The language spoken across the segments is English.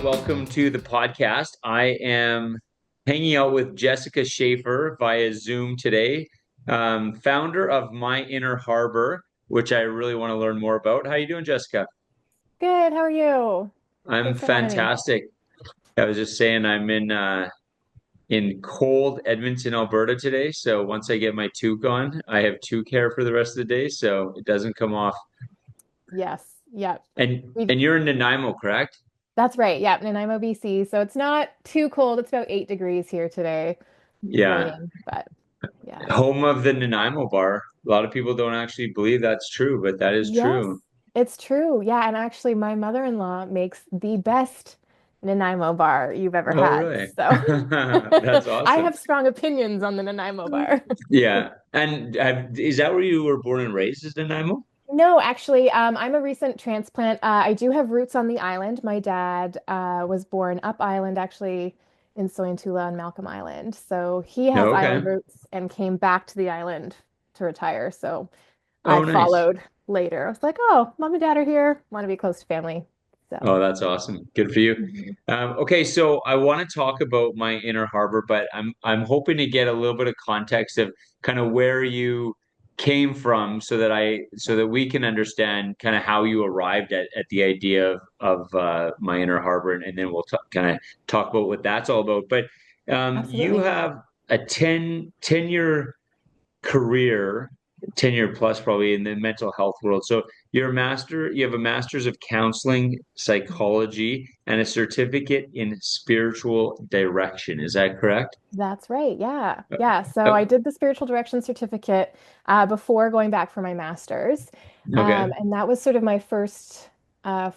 welcome to the podcast. I am hanging out with Jessica Schafer via Zoom today, founder of My Inner Harbour, which I really want to learn more about. How you doing, Jessica? Good. How are you? I'm Thanks for having me. fantastic. I was just saying I'm in cold Edmonton, Alberta today. So once I get my toque on, I have toque hair for the rest of the day, so it doesn't come off. Yes. Yep. And We you're in Nanaimo, correct? That's right. Yep. And I'm OBC, so it's not too cold. It's about 8 degrees here today. It's Yeah. raining, but yeah. Home of the Nanaimo bar. A lot of people don't actually believe that's true, but that is Yes, true. it's true. Yeah, and actually my mother-in-law makes the best Nanaimo bar you've ever Oh, had. really? So That's I awesome. have strong opinions on the Nanaimo bar. Yeah. And is that where you were born and raised, is Nanaimo? No, actually, I'm a recent transplant. I do have roots on the island. My dad was born up island, actually, in Soyantula on Malcolm Island. So he has No, island okay. roots and came back to the island to retire. So I Oh, nice. followed later. I was like, oh, mom and dad are here. Want to be close to family. So Oh, that's awesome. Good for you. mhm. Okay, so I want to talk about my inner harbor, but I'm hoping to get a little bit of context of kind of where you came from so that we can understand kind of how you arrived at the idea of my inner harbor, and then we'll kind of talk about what that's all about. But you Absolutely. have a 10-year career, 10 year plus probably in the mental health world. So you have a master's of counseling psychology and a certificate in spiritual direction. Is that correct? That's right. Yeah. Yeah. So I Uh, did the spiritual direction certificate before going back for my master's. Okay. And that was sort of my first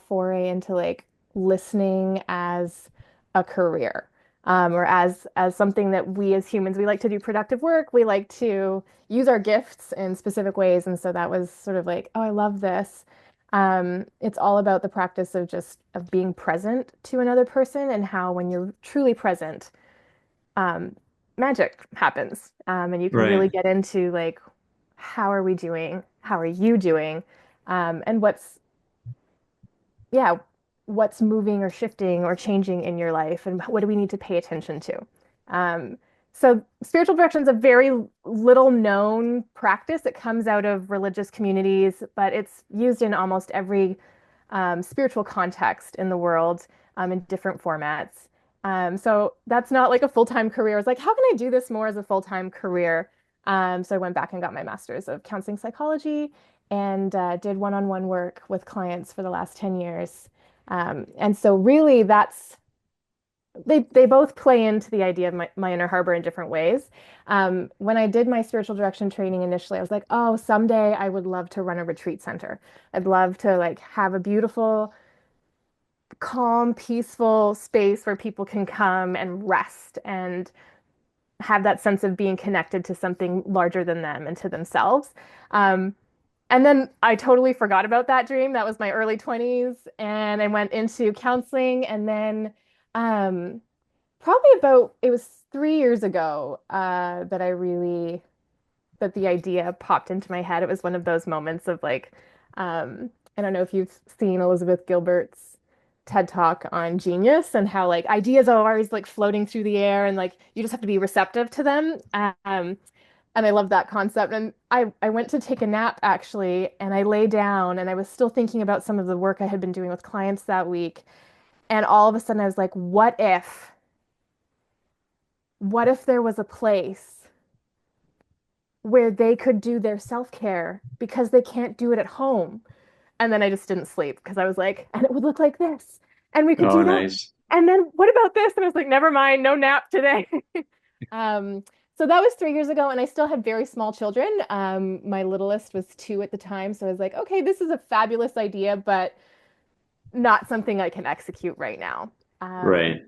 foray into like listening as a career, or as something that we as humans, we like to do productive work. We like to use our gifts in specific ways. And so that was sort of like, oh, I love this. It's all about the practice of just of being present to another person and how when you're truly present um, magic happens. And you can really Right. get into like, how are we doing? How are you doing? And yeah, what's moving or shifting or changing in your life? And what do we need to pay attention to? Um, so spiritual direction is a very little known practice. It comes out of religious communities, but it's used in almost every spiritual context in the world in different formats. So that's not like a full-time career. I was like, how can I do this more as a full-time career? So I went back and got my master's of counseling psychology and did one-on-one work with clients for the last 10 years. And so really they both play into the idea of my inner harbor in different ways. When I did my spiritual direction training initially, I was like, oh, someday I would love to run a retreat center. I'd love to like have a beautiful, calm, peaceful space where people can come and rest and have that sense of being connected to something larger than them and to themselves. Um, and then I totally forgot about that dream. That was my early 20s. And I went into counseling. And then um, probably it was 3 years ago that the idea popped into my head. It was one of those moments of like, I don't know if you've seen Elizabeth Gilbert's TED Talk on genius and how like ideas are always like floating through the air and like you just have to be receptive to them. And I love that concept. And I went to take a nap actually, and I lay down and I was still thinking about some of the work I had been doing with clients that week. And all of a sudden I was like, what if there was a place where they could do their self-care because they can't do it at home? And then I just didn't sleep because I was like, and it would look like this, and we could Oh, do that. nice. And then what about this? And I was like, never mind, no nap today. Um, so that was 3 years ago, and I still had very small children. My littlest was 2 at the time, so I was like, okay, this is a fabulous idea, but not something I can execute right now. Um, Right.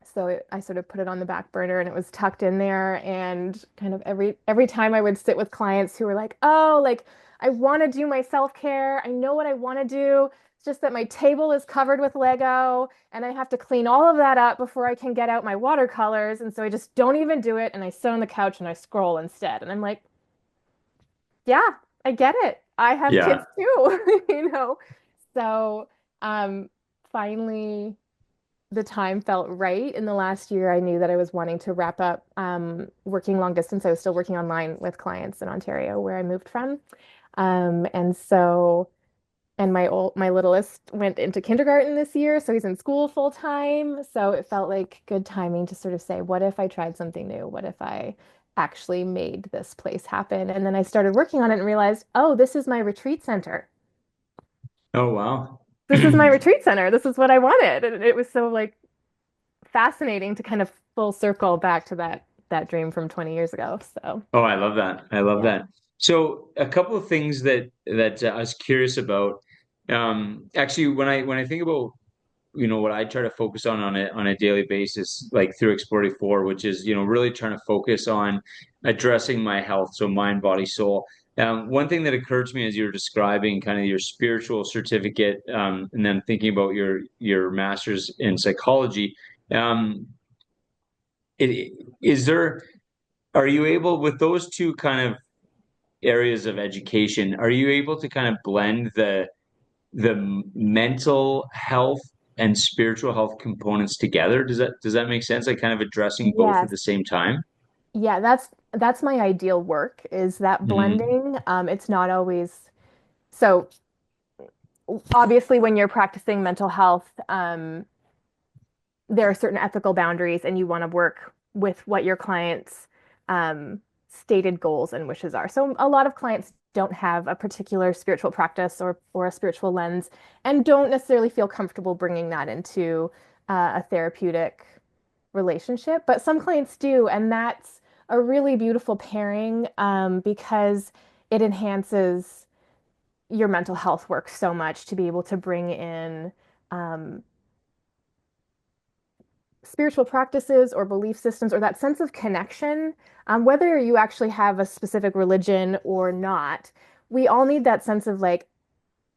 so I sort of put it on the back burner, and it was tucked in there. And kind of every time I would sit with clients who were like, "Oh, like I want to do my self-care. I know what I want to do. It's just that my table is covered with Lego, and I have to clean all of that up before I can get out my watercolors. And so I just don't even do it, and I sit on the couch and I scroll instead." And I'm like, "Yeah, I get it. I have kids Yeah. too, you know." So, um, finally. the time felt right. In the last year, I knew that I was wanting to wrap up working long distance. I was still working online with clients in Ontario, where I moved from. And so, and my littlest went into kindergarten this year, so he's in school full time. So it felt like good timing to sort of say, what if I tried something new? What if I actually made this place happen? And then I started working on it and realized, oh, this is my retreat center. Oh, wow. This is my retreat center. This is what I wanted. And it was so like fascinating to kind of full circle back to that dream from 20 years ago. So, Oh, I love that. I love yeah. that. So, a couple of things that I was curious about. Actually, when I think about what I try to focus on a daily basis, like through Explore 4, which is really trying to focus on addressing my health, so mind, body, soul. One thing that occurred to me as you were describing kind of your spiritual certificate, and then thinking about your master's in psychology. Um, it, is there Are you able, with those two kind of areas of education, are you able to kind of blend the mental health and spiritual health components together? Does that make sense? Like kind of addressing both at Yes. the same time? Yeah, that's my ideal work is that Hmm. blending. It's not always so obviously when you're practicing mental health, there are certain ethical boundaries and you want to work with what your clients' stated goals and wishes are. So a lot of clients don't have a particular spiritual practice or a spiritual lens and don't necessarily feel comfortable bringing that into a therapeutic relationship, but some clients do, and that's a really beautiful pairing because it enhances your mental health work so much to be able to bring in um, spiritual practices or belief systems or that sense of connection, whether you actually have a specific religion or not. We all need that sense of like,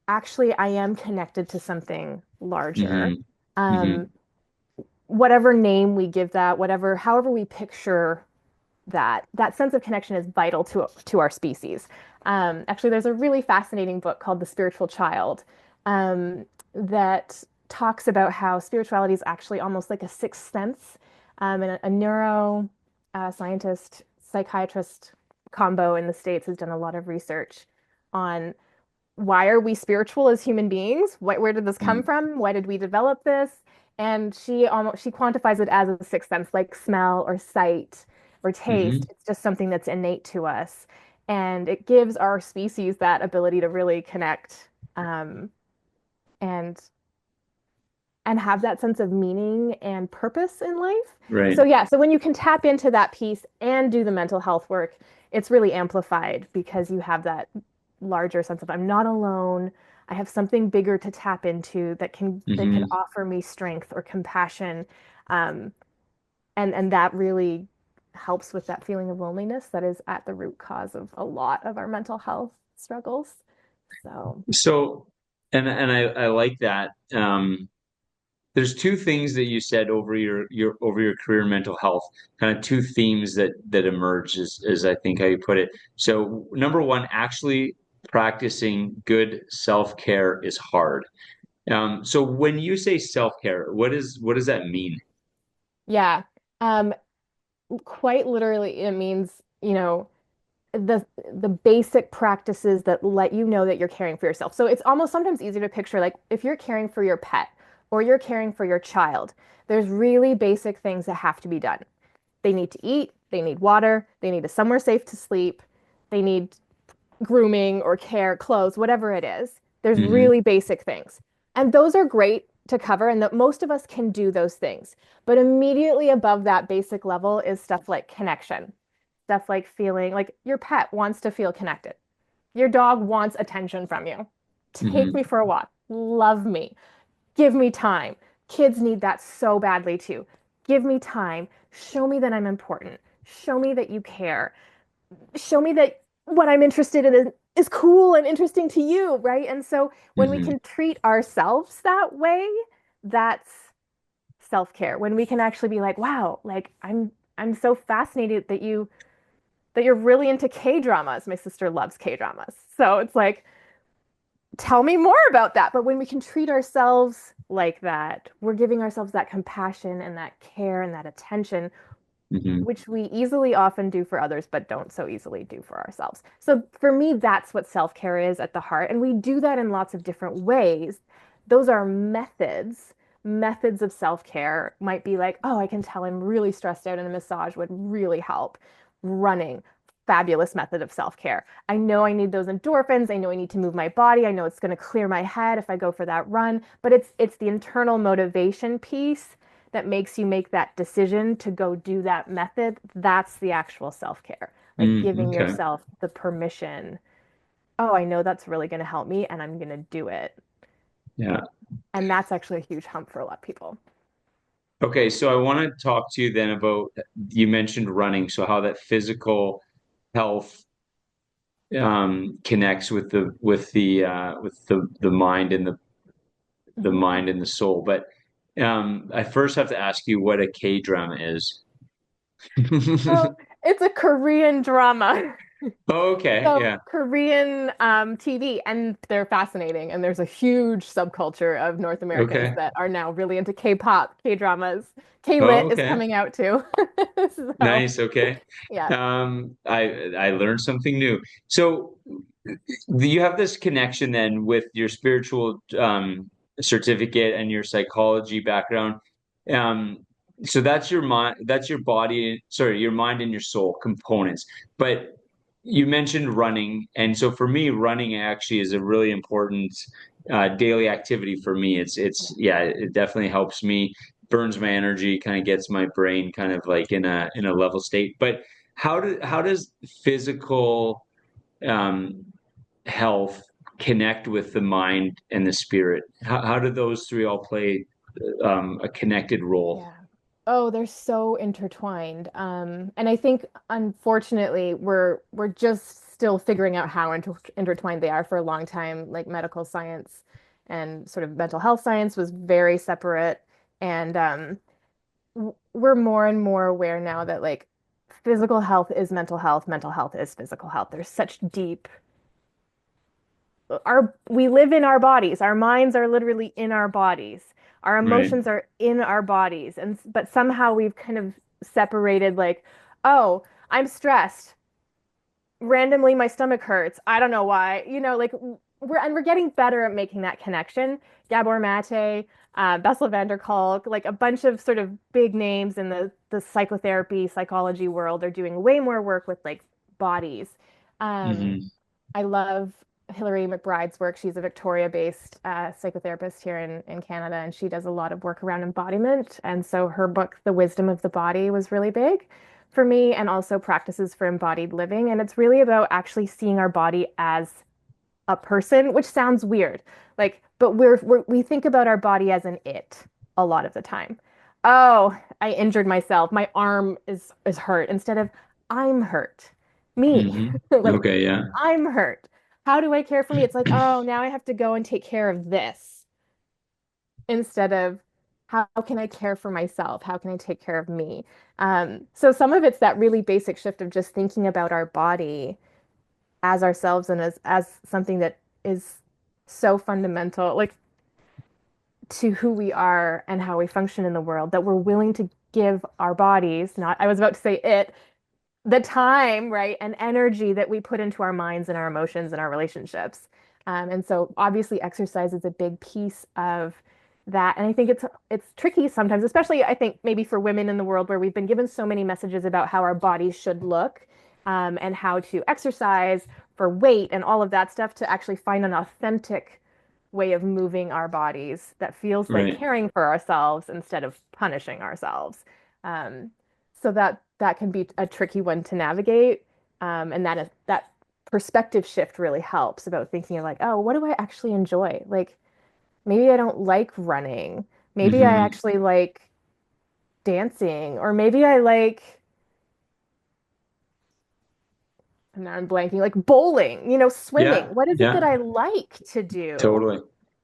actually, I am connected to something larger. Hmm. Um, Hmm. Whatever name we give that, however we picture that sense of connection is vital to our species. Actually, there's a really fascinating book called The Spiritual Child that talks about how spirituality is actually almost like a sixth sense. And a neuro scientist, psychiatrist combo in the States has done a lot of research on why are we spiritual as human beings? Where did this come from? Why did we develop this? And she quantifies it as a sixth sense, like smell or sight or taste. Hmm. It's just something that's innate to us, and it gives our species that ability to really connect and have that sense of meaning and purpose in life. Right. So yeah, so when you can tap into that piece and do the mental health work, it's really amplified because you have that larger sense of I'm not alone. I have something bigger to tap into that can Hmm. offer me strength or compassion. Um, and that really helps with that feeling of loneliness that is at the root cause of a lot of our mental health struggles. So So, and I like that. There's two things that you said over your career in mental health, kind of two themes that emerge is I think how you put it. So number one, actually practicing good self-care is hard. So when you say self-care, what does that mean? yeah, um, quite literally, it means, the the basic practices that let you know that you're caring for yourself. So it's almost sometimes easier to picture like if you're caring for your pet or you're caring for your child, there's really basic things that have to be done. They need to eat, they need water, they need a somewhere safe to sleep, they need grooming or care, clothes, whatever it is. There's Hmm. really basic things. And those are great to cover, and that most of us can do those things. But immediately above that basic level is stuff like connection, stuff like feeling like your pet wants to feel connected. Your dog wants attention from you. Take Hmm. me for a walk. Love me. Give me time. Kids need that so badly too. Give me time. Show me that I'm important. Show me that you care. Show me that what I'm interested in is cool and interesting to you, right? And so when we Hmm. can treat ourselves that way, that's self-care. When we can actually be like, wow, like I'm so fascinated that you're really into K-dramas. My sister loves K-dramas. So it's like tell me more about that. But when we can treat ourselves like that, we're giving ourselves that compassion and that care and that attention, Hmm. which we easily often do for others, but don't so easily do for ourselves. So for me, that's what self-care is at the heart. And we do that in lots of different ways. Those are methods. Methods of self-care might be like, oh, I can tell I'm really stressed out and a massage would really help. Running, fabulous method of self-care. I know I need those endorphins. I know I need to move my body. I know it's going to clear my head if I go for that run. But it's the internal motivation piece that makes you make that decision to go do that method. That's the actual self-care. Like giving Okay. yourself the permission. Oh, I know that's really going to help me and I'm going to do it. Yeah. And that's actually a huge hump for a lot of people. Okay, so I want to talk to you then about, you mentioned running, so how that physical health connects with the mind and the Mhm. mind and the soul. But I first have to ask you what a K drama is. Oh, it's a Korean drama. Okay, So yeah. Korean TV, and they're fascinating. And there's a huge subculture of North Americans Okay. that are now really into K-pop, K-dramas. Oh, K-lit is okay. coming out too. So, Nice. Okay. yeah. I learned something new. So you have this connection then with your spiritual certificate and your psychology background. Um, so that's your mind, that's your body, sorry, your mind and your soul components. But you mentioned running, and so for me, running actually is a really important daily activity for me. Yeah, it definitely helps me, burns my energy, kind of gets my brain kind of like in a level state. But how does physical um, health connect with the mind and the spirit? How do those three all play a connected role? Yeah. Oh, they're so intertwined. And I think unfortunately we're just still figuring out how intertwined they are. For a long time. Like medical science and sort of mental health science was very separate. And we're more and more aware now that like physical health is mental health is physical health. There's such deep we live in our bodies. Our minds are literally in our bodies. Our Right. emotions are in our bodies. And but somehow we've kind of separated like, oh, I'm stressed. Randomly my stomach hurts. I don't know why. Like we're getting better at making that connection. Gabor Mate, Bessel van der Kolk, like a bunch of sort of big names in the psychotherapy, psychology world are doing way more work with like bodies. Um, Hmm. I love Hilary McBride's work. She's a Victoria-based psychotherapist here in Canada, and she does a lot of work around embodiment. And so her book, The Wisdom of the Body, was really big for me, and also practices for embodied living. And it's really about actually seeing our body as a person, which sounds weird. Like, but we think about our body as an it a lot of the time. Oh, I injured myself. My arm is hurt instead of I'm hurt. Me. Hmm. Like Okay, yeah. I'm hurt. How do I care for me? It's like, oh, now I have to go and take care of this instead of how can I care for myself? How can I take care of me? So some of it's that really basic shift of just thinking about our body as ourselves and as something that is so fundamental, like to who we are and how we function in the world, that we're willing to give our bodies, not, I was about to say it, the time, right, and energy that we put into our minds and our emotions and our relationships. And so obviously exercise is a big piece of that. And I think it's tricky sometimes, especially I think maybe for women in the world where we've been given so many messages about how our bodies should look, and how to exercise for weight and all of that stuff, to actually find an authentic way of moving our bodies that feels like Right. caring for ourselves instead of punishing ourselves. So that can be a tricky one to navigate. And that perspective shift really helps about thinking of like, oh, what do I actually enjoy? Like maybe I don't like running. Maybe I Hmm. actually like dancing, or maybe I like, and now I'm blanking, like bowling, swimming. Yeah, What is it yeah, that I like to do? totally.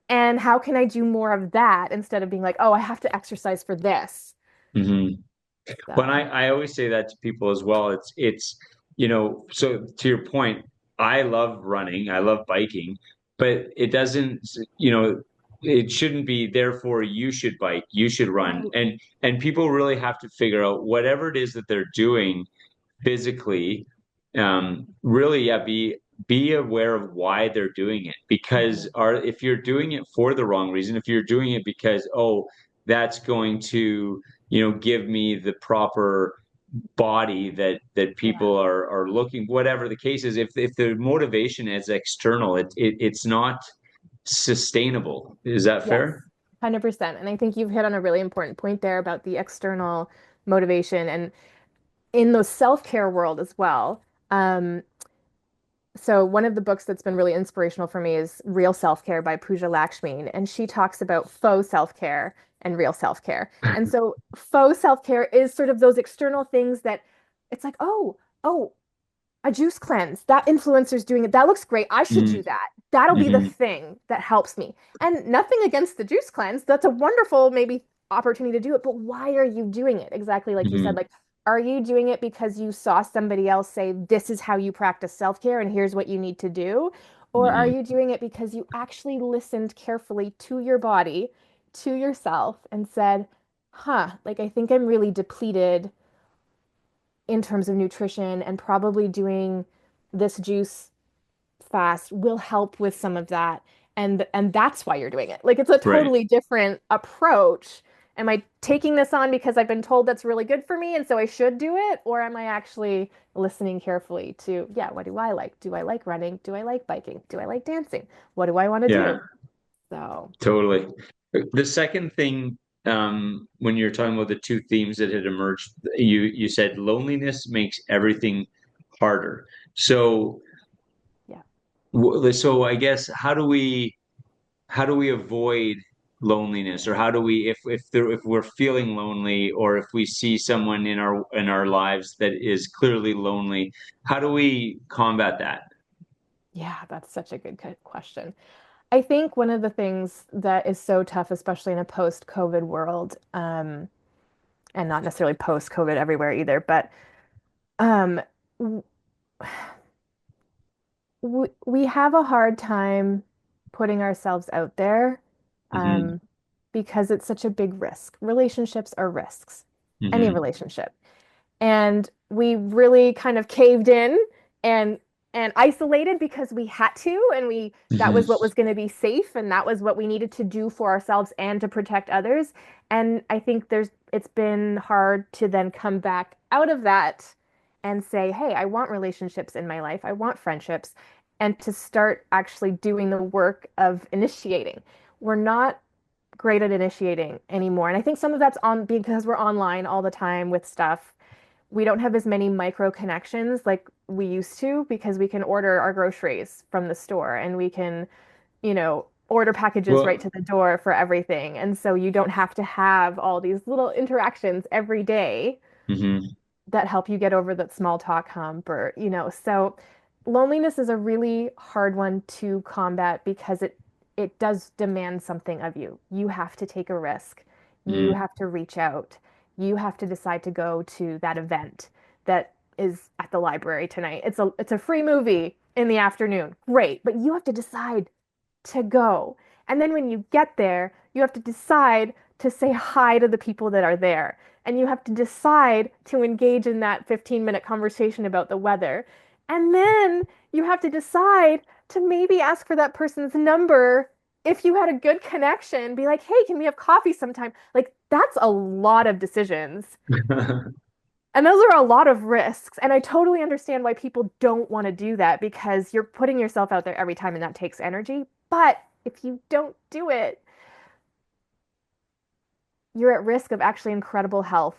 And how can I do more of that instead of being like, oh, I have to exercise for this? Hmm. When So, I always say that to people as well, so to your point, I love running, I love biking, but it doesn't, it shouldn't be, therefore you should bike, you should run. Right. And people really have to figure out whatever it is that they're doing physically, really, yeah, be aware of why they're doing it. Because Mhm. if you're doing it for the wrong reason, if you're doing it because, oh, that's going to, give me the proper body that Yeah. people are looking, whatever the case is, if the motivation is external, it's not sustainable. Is that Yes, fair? 100%. And I think you've hit on a really important point there about the external motivation and in the self-care world as well. Um, so one of the books that's been really inspirational for me is Real Self-Care by Pooja Lakshmi, and she talks about faux self-care and real self-care. And so faux self-care is sort of those external things that it's like, oh, a juice cleanse. That influencer's doing it. That looks great. I should do that. That'll be the Mm-hmm. thing that helps me. And nothing against the juice cleanse. That's a wonderful, maybe, opportunity to do it. But why are you doing it? Exactly like you said. Hmm. Like, are you doing it because you saw somebody else say, this is how you practice self-care and here's what you need to do? Or are Hmm. you doing it because you actually listened carefully to your body, to yourself, and said, huh, like, I think I'm really depleted in terms of nutrition, and probably doing this juice fast will help with some of that. And that's why you're doing it. Like it's a Right. totally different approach. Am I taking this on because I've been told that's really good for me and so I should do it? Or am I actually listening carefully to, yeah, what do I like? Do I like running? Do I like biking? Do I like dancing? What do I want to Yeah, do? So, totally. The second thing, when you're talking about the two themes that had emerged, you said loneliness makes everything harder. So, yeah. so I guess how do we avoid loneliness, or how do we, if we're feeling lonely, or if we see someone in our lives that is clearly lonely, how do we combat that? Yeah, that's such a good question. I think one of the things that is so tough, especially in a post-COVID world, and not necessarily post-COVID everywhere either, but um, w- we have a hard time putting ourselves out there, Hmm. um, because it's such a big risk. Relationships are risks, any Hmm. relationship. And we really kind of caved in and isolated because we had to, and we that Hmm. was what was going to be safe, and that was what we needed to do for ourselves and to protect others. And I think it's been hard to then come back out of that and say, hey, I want relationships in my life, I want friendships, and to start actually doing the work of initiating. We're not great at initiating anymore, and I think some of that's on because we're online all the time with stuff. We don't have as many micro connections like we used to because we can order our groceries from the store, and we can, order packages right Well, to the door for everything. And so you don't have to have all these little interactions every day hmm that help you get over that small talk hump, or, so loneliness is a really hard one to combat because it does demand something of you. You have to take a risk. You mm have to reach out. You have to decide to go to that event that is at the library tonight. It's a free movie in the afternoon. Great, but you have to decide to go. And then when you get there, you have to decide to say hi to the people that are there. And you have to decide to engage in that 15-minute conversation about the weather. And then you have to decide to maybe ask for that person's number if you had a good connection, be like, hey, can we have coffee sometime? Like, that's a lot of decisions. And those are a lot of risks. And I totally understand why people don't want to do that because you're putting yourself out there every time and that takes energy. But if you don't do it, you're at risk of actually incredible health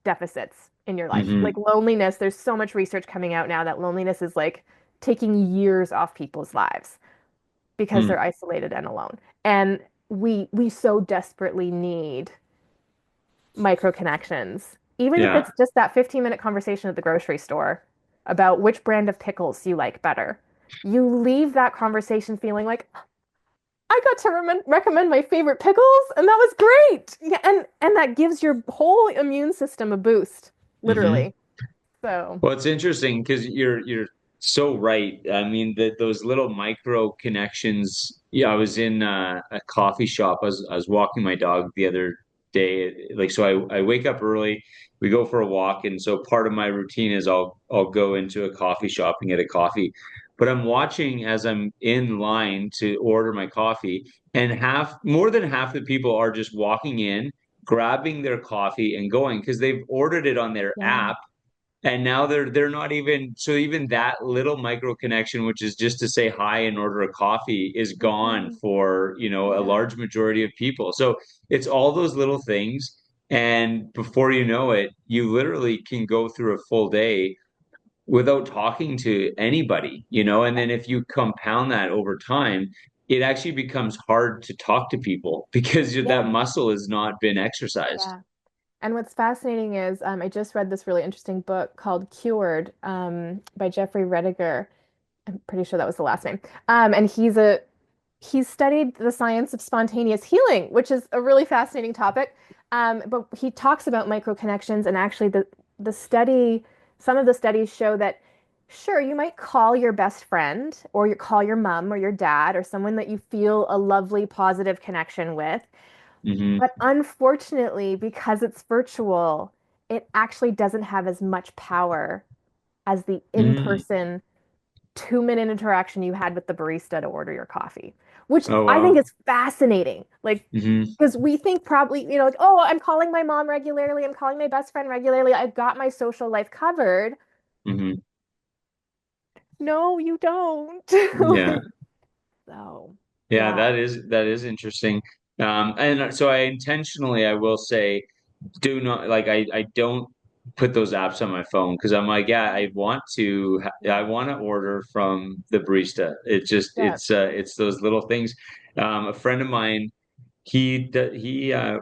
deficits in your life. Like hmm loneliness, there's so much research coming out now that loneliness is like taking years off people's lives because mm they're isolated and alone. And we so desperately need micro connections, even if Yeah. it's just that 15-minute conversation at the grocery store about which brand of pickles you like better. You leave that conversation feeling like I got to recommend my favorite pickles, and that was great. Yeah, and that gives your whole immune system a boost, hmm literally. So, Well, it's interesting because you're So right. I mean, that those little micro connections. Yeah, I was in a coffee shop. I was walking my dog the other day. Like, so I wake up early. We go for a walk, and so part of my routine is I'll go into a coffee shop and get a coffee. But I'm watching as I'm in line to order my coffee, and more than half the people are just walking in, grabbing their coffee and going because they've ordered it on their Yeah. app, and now they're not even, so even that little micro connection, which is just to say hi and order a coffee, is gone Mhm. for, a Yeah. large majority of people. So it's all those little things, and before you know it, you literally can go through a full day without talking to anybody, and then if you compound that over time, it actually becomes hard to talk to people because that Yeah. muscle has not been exercised. Yeah. And what's fascinating is I just read this really interesting book called Cured by Jeffrey Rediger. I'm pretty sure that was the last name. And he's studied the science of spontaneous healing, which is a really fascinating topic. But he talks about microconnections, and actually the study, some of the studies show that sure, you might call your best friend or you call your mom or your dad or someone that you feel a lovely, positive connection with. Hmm. But unfortunately, because it's virtual, it actually doesn't have as much power as the Mm. in-person 2-minute interaction you had with the barista to order your coffee, which Oh, I think wow. is fascinating. Like, Hmm. because we think probably, like, oh, I'm calling my mom regularly, I'm calling my best friend regularly, I've got my social life covered. Hmm. No, you don't. Yeah. Like, so, Yeah, yeah, that is interesting. And so I will say, do not, like, I don't put those apps on my phone because I'm like, yeah, I want to order from the barista. yeah, It's those little things. A friend of mine, he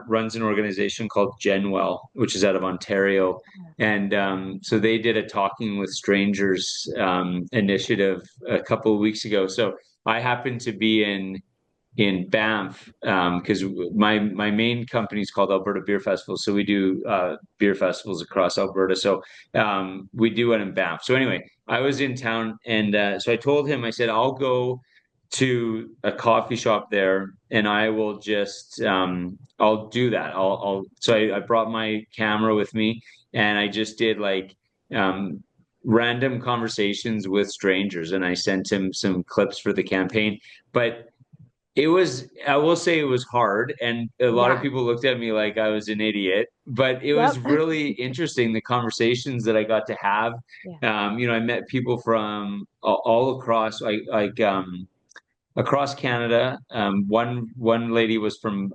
runs an organization called Genwell, which is out of Ontario, and so they did a Talking with Strangers initiative a couple of weeks ago. So I happened to be in Banff because my main company is called Alberta Beer Festival, so we do beer festivals across Alberta. So we do it in Banff. So anyway, I was in town, and so I told him, I said, I'll go to a coffee shop there, and I will just I'll do that. So I brought my camera with me, and I just did like um, random conversations with strangers, and I sent him some clips for the campaign, but I will say it was hard, and a lot of yeah, people looked at me like I was an idiot, but it was yep, really interesting, the conversations that I got to have. yeah, I met people from all across, across Canada. One lady was from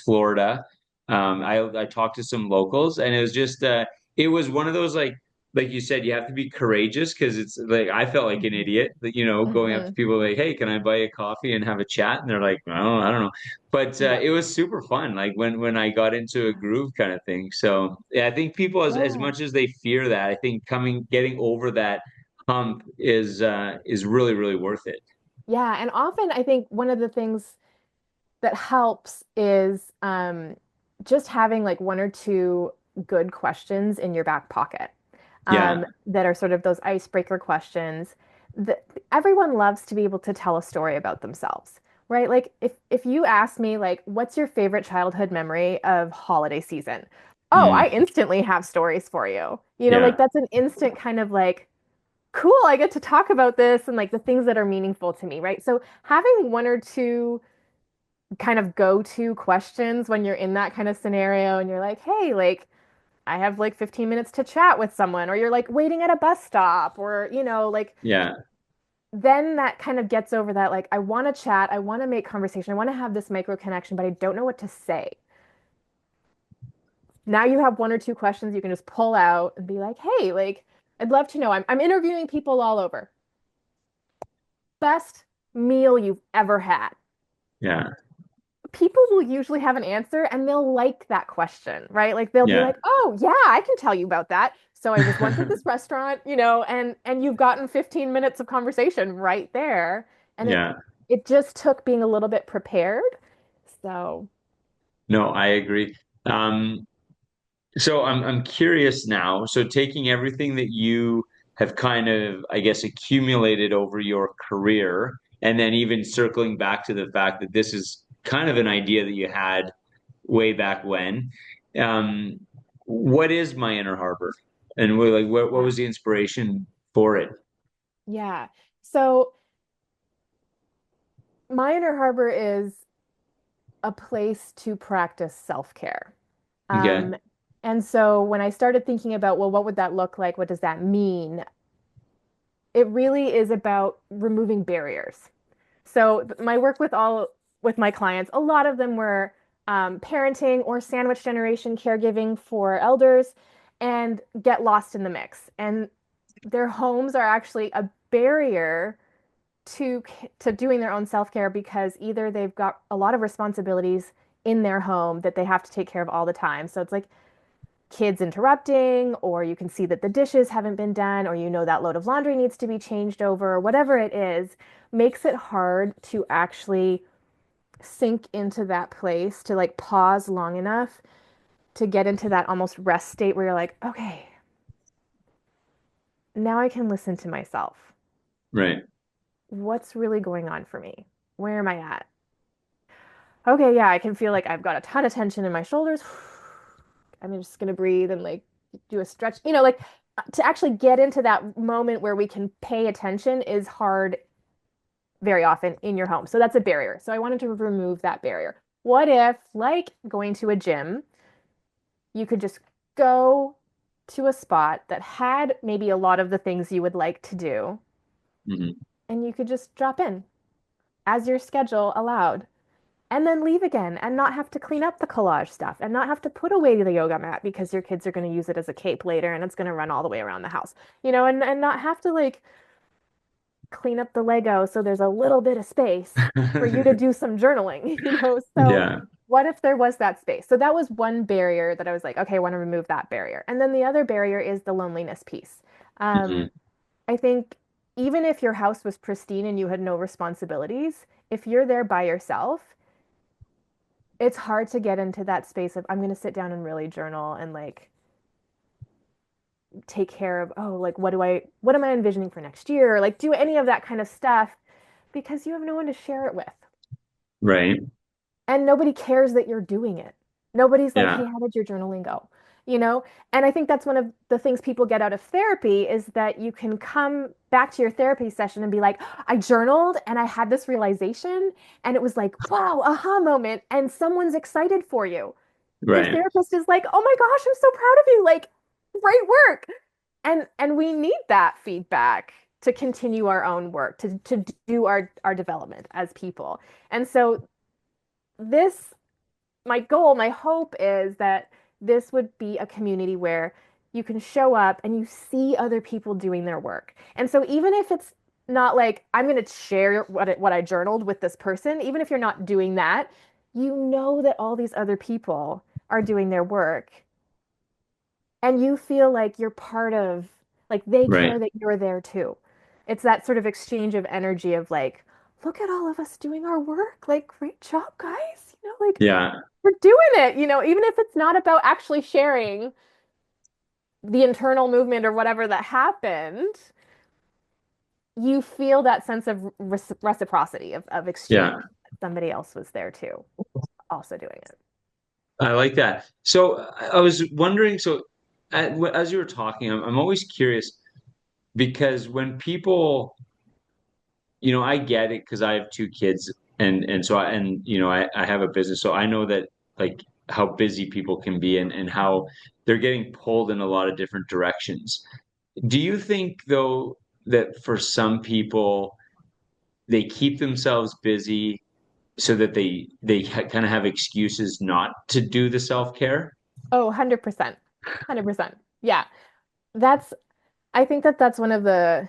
Florida. I talked to some locals, and it was one of those, like you said, you have to be courageous because it's like I felt like an hmm idiot, going up to hmm people like, hey, can I buy a coffee and have a chat? And they're like, oh, I don't know, but yep, it was super fun. Like when I got into a groove kind of thing. So yeah, I think people, as yeah. much as they fear that, I think getting over that hump is really really worth it. Yeah, and often I think one of the things that helps is just having like one or two good questions in your back pocket Yeah. that are sort of those icebreaker questions that everyone loves to be able to tell a story about themselves, right? Like if you ask me like, what's your favorite childhood memory of holiday season? Oh, I Mm. instantly have stories for you. Like Yeah. that's an instant kind of like cool, I get to talk about this and like the things that are meaningful to me, right? So having one or two kind of go-to questions when you're in that kind of scenario and you're like, hey, like I have like 15 minutes to chat with someone, or you're like waiting at a bus stop, or like Yeah. then that kind of gets over that, like I want to chat, I want to make conversation, I want to have this micro connection, but I don't know what to say. Now you have one or two questions you can just pull out and be like, hey, like I'd love to know. I'm interviewing people all over. Best meal you've ever had. Yeah. People will usually have an answer and they'll like that question, right? Like they'll be Yeah. like, "Oh, yeah, I can tell you about that. So I was once at this restaurant, and you've gotten 15 minutes of conversation right there." And it Yeah. it just took being a little bit prepared. So, No, I agree. So I'm curious now. So taking everything that you have kind of, I guess, accumulated over your career. And then even circling back to the fact that this is kind of an idea that you had way back when. Um, what is My Inner Harbor? And what Yeah. was the inspiration for it? Yeah. So My Inner Harbor is a place to practice self-care. Okay. Um, and so when I started thinking about, well, what would that look like? What does that mean? It really is about removing barriers. So my work with my clients, a lot of them were parenting or sandwich generation caregiving for elders and get lost in the mix. And their homes are actually a barrier to doing their own self-care because either they've got a lot of responsibilities in their home that they have to take care of all the time. So it's like kids interrupting, or you can see that the dishes haven't been done, or you know that load of laundry needs to be changed over, or whatever it is, makes it hard to actually sink into that place, to like pause long enough to get into that almost rest state where you're like, okay, now I can listen to myself. Right. What's really going on for me? Where am I at? Okay, yeah, I can feel like I've got a ton of tension in my shoulders. I'm just gonna breathe and like do a stretch. Like to actually get into that moment where we can pay attention is hard very often in your home. So that's a barrier. So I wanted to remove that barrier. What if, like going to a gym, you could just go to a spot that had maybe a lot of the things you would like to do, Hmm. and you could just drop in as your schedule allowed, and then leave again and not have to clean up the collage stuff and not have to put away the yoga mat because your kids are going to use it as a cape later and it's going to run all the way around the house, and not have to like clean up the Lego so there's a little bit of space for you to do some journaling, So Yeah. what if there was that space? So that was one barrier that I was like, okay, I want to remove that barrier. And then the other barrier is the loneliness piece. Hmm. Um, I think even if your house was pristine and you had no responsibilities, if you're there by yourself, it's hard to get into that space of I'm going to sit down and really journal and like take care of, oh, like what am I envisioning for next year? Or like do any of that kind of stuff because you have no one to share it with. Right. And nobody cares that you're doing it. Nobody's like, Yeah. hey, how did your journaling go? You know? And I think that's one of the things people get out of therapy is that you can come back to your therapy session and be like, I journaled and I had this realization and it was like, wow, aha moment. And someone's excited for you. Your Right. therapist is like, oh my gosh, I'm so proud of you. Like, great work. And we need that feedback to continue our own work, to do our development as people. And so this my goal, my hope is that this would be a community where you can show up and you see other people doing their work. And so even if it's not like I'm going to share what I journaled with this person, even if you're not doing that, you know that all these other people are doing their work and you feel like you're part of, like they Right. care that you're there too. It's that sort of exchange of energy of like, look at all of us doing our work. Like, great job, guys. Like Yeah. we're doing it, even if it's not about actually sharing the internal movement or whatever that happened, you feel that sense of reciprocity of Yeah. exchange. Somebody else was there too, also doing it. I like that. So I was wondering, so as you were talking, I'm always curious because when people, I get it because I have two kids and so I have a business, so I know that like how busy people can be and how they're getting pulled in a lot of different directions. Do you think though that for some people they keep themselves busy so that they kind of have excuses not to do the self-care? Oh, 100%. 100%. Yeah. That's, I think that that's one of the,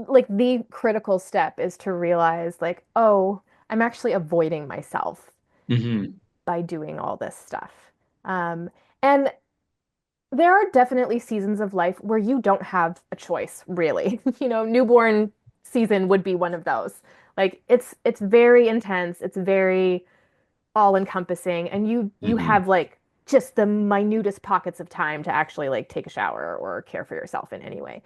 like, the critical step is to realize, like, oh, I'm actually avoiding myself Hmm. by doing all this stuff. And there are definitely seasons of life where you don't have a choice, really. Newborn season would be one of those. Like it's very intense, it's very all encompassing, and you Hmm. have like just the minutest pockets of time to actually like take a shower or care for yourself in any way.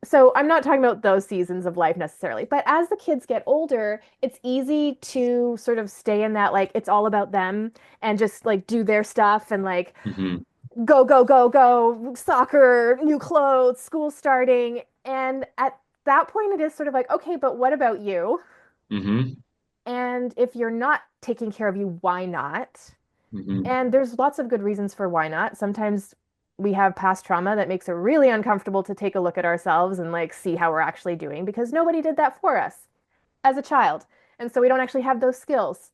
So I'm not talking about those seasons of life necessarily, but as the kids get older, it's easy to sort of stay in that like it's all about them and just like do their stuff and like Hmm. go, go, go, go, soccer, new clothes, school starting. And at that point, it is sort of like, okay, but what about you? Hmm. And if you're not taking care of you, why not? Hmm. And there's lots of good reasons for why not. Sometimes we have past trauma that makes it really uncomfortable to take a look at ourselves and like see how we're actually doing because nobody did that for us as a child. And so we don't actually have those skills.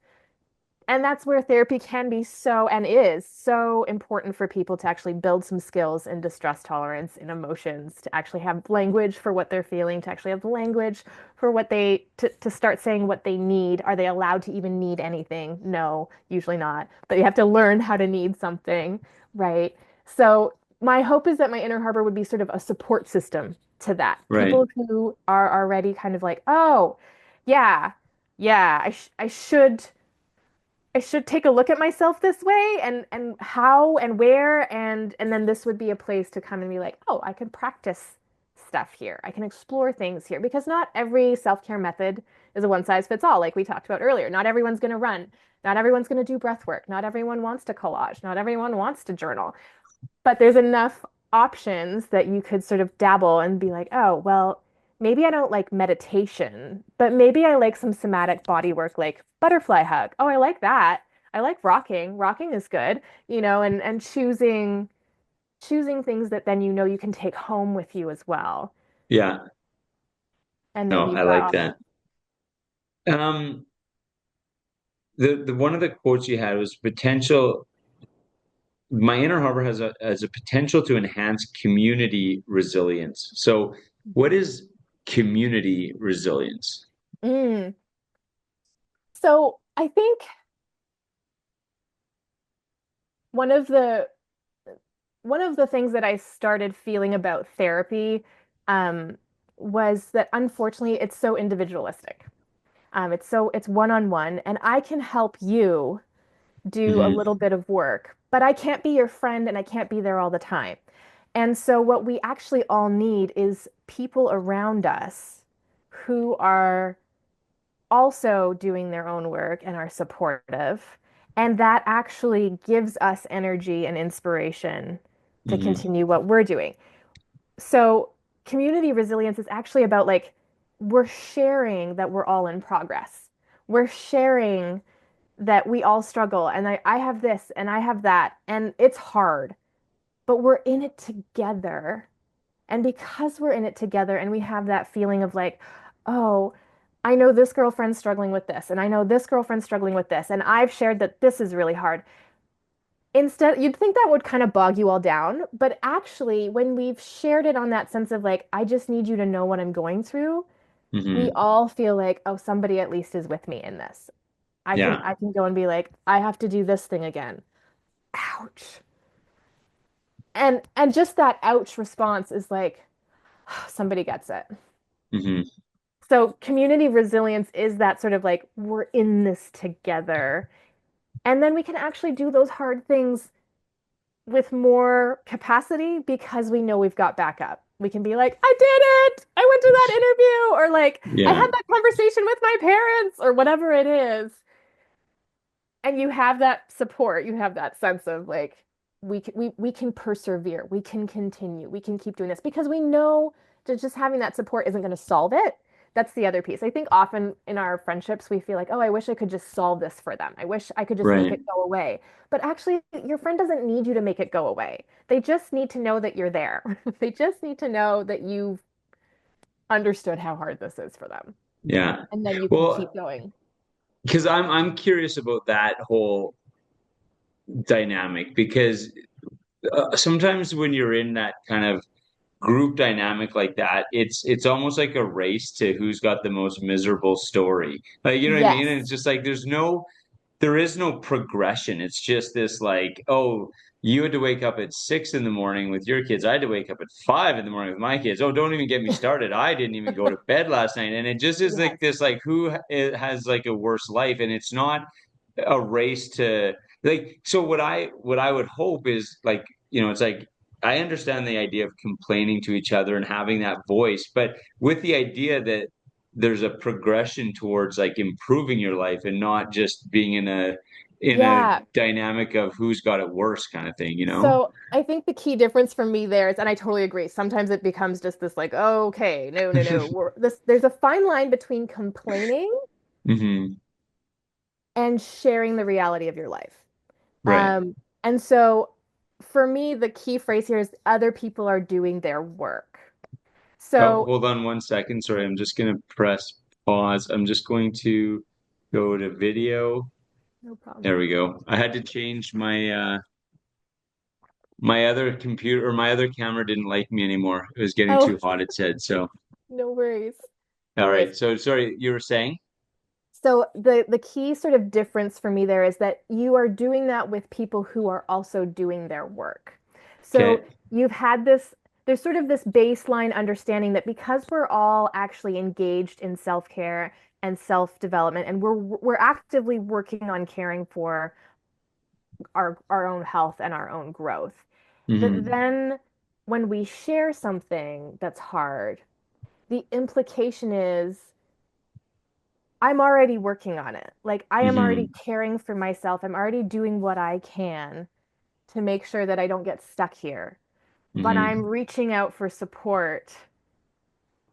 And that's where therapy can be so and is so important for people to actually build some skills in distress tolerance, in emotions, to actually have language for what they're feeling, to actually have language for what to start saying what they need. Are they allowed to even need anything? No, usually not. But you have to learn how to need something, right? So my hope is that my inner harbor would be sort of a support system to that. Right. People who are already kind of like, oh, yeah, yeah, I should take a look at myself this way and how and where and then this would be a place to come and be like, "Oh, I can practice stuff here. I can explore things here." Because not every self-care method is a one size fits all, like we talked about earlier. Not everyone's going to run. Not everyone's going to do breath work. Not everyone wants to collage. Not everyone wants to journal. But there's enough options that you could sort of dabble and be like, oh, well, maybe I don't like meditation, but maybe I like some somatic body work like butterfly hug. Oh, I like that. I like rocking. Rocking is good, and choosing things that then you can take home with you as well. Yeah. And then No, you've I got like options. that. Um, the one of the quotes you had was potential. My inner harbor has a potential to enhance community resilience. So, what is community resilience? Mm. So I think one of the one of the things that I started feeling about therapy um, was that unfortunately it's so individualistic. It's one-on-one, and I can help you do a Hmm. little bit of work, but I can't be your friend and I can't be there all the time. And so what we actually all need is people around us who are also doing their own work and are supportive. And that actually gives us energy and inspiration to Hmm. continue what we're doing. So, community resilience is actually about like, we're sharing that we're all in progress. We're sharing that we all struggle, and I have this and I have that, and it's hard, but we're in it together. And because we're in it together and we have that feeling of like, oh, I know this girlfriend's struggling with this, and I know this girlfriend's struggling with this, and I've shared that this is really hard. Instead, you'd think that would kind of bog you all down, but actually, when we've shared it on that sense of like, I just need you to know what I'm going through, we Hmm. all feel like, oh, somebody at least is with me in this. I can Yeah. I can go and be like, I have to do this thing again. Ouch. And just that ouch response is like, somebody gets it. Hmm. So community resilience is that sort of like we're in this together. And then we can actually do those hard things with more capacity because we know we've got backup. We can be like, I did it. I went to that interview, or like, I had Yeah. that conversation with my parents, or whatever it is. And you have that support. You have that sense of like, we can persevere. We can continue. We can keep doing this because we know that just having that support isn't going to solve it. That's the other piece. I think often in our friendships, we feel like, oh, I wish I could just solve this for them. I wish I could just make Right. it go away. But actually, your friend doesn't need you to make it go away. They just need to know that you're there. They just need to know that you've understood how hard this is for them. Yeah. And then you can keep Well, going. because I'm curious about that whole dynamic because sometimes when you're in that kind of group dynamic like that, it's almost like a race to who's got the most miserable story. Like, you know what I mean? And it's Yes. just like there is no progression. It's just this like, oh, you had to wake up at 6 in the morning with your kids. I had to wake up at 5 in the morning with my kids. Oh, don't even get me started. I didn't even go to bed last night. And it just is like Yes. this, like who has like a worse life? And it's not a race to like so what I would hope is like, it's like I understand the idea of complaining to each other and having that voice, but with the idea that there's a progression towards like improving your life and not just being in a Yeah. dynamic of who's got it worse kind of thing, you know? So I think the key difference for me there is, and I totally agree, sometimes it becomes just this like, okay, no, no, no. There's a fine line between complaining Hmm. and sharing the reality of your life. Right. And so for me, the key phrase here is other people are doing their work. Oh, So hold on one second. Sorry, I'm just gonna press pause. I'm just going to go to video. no problem. There we go. I had to change my other computer or my other camera didn't like me anymore. It was getting Oh, too hot, it said. So, no worries. No all worries. right. So, sorry, you were saying? So the key sort of difference for me there is that you are doing that with people who are also doing their work. So Okay. you've had this, there's sort of this baseline understanding that because we're all actually engaged in self-care and self-development, and we're actively working on caring for our own health and our own growth, that Hmm. then when we share something that's hard, the implication is I'm already working on it. Like I am already Hmm. caring for myself. I'm already doing what I can to make sure that I don't get stuck here. But I'm Hmm. reaching out for support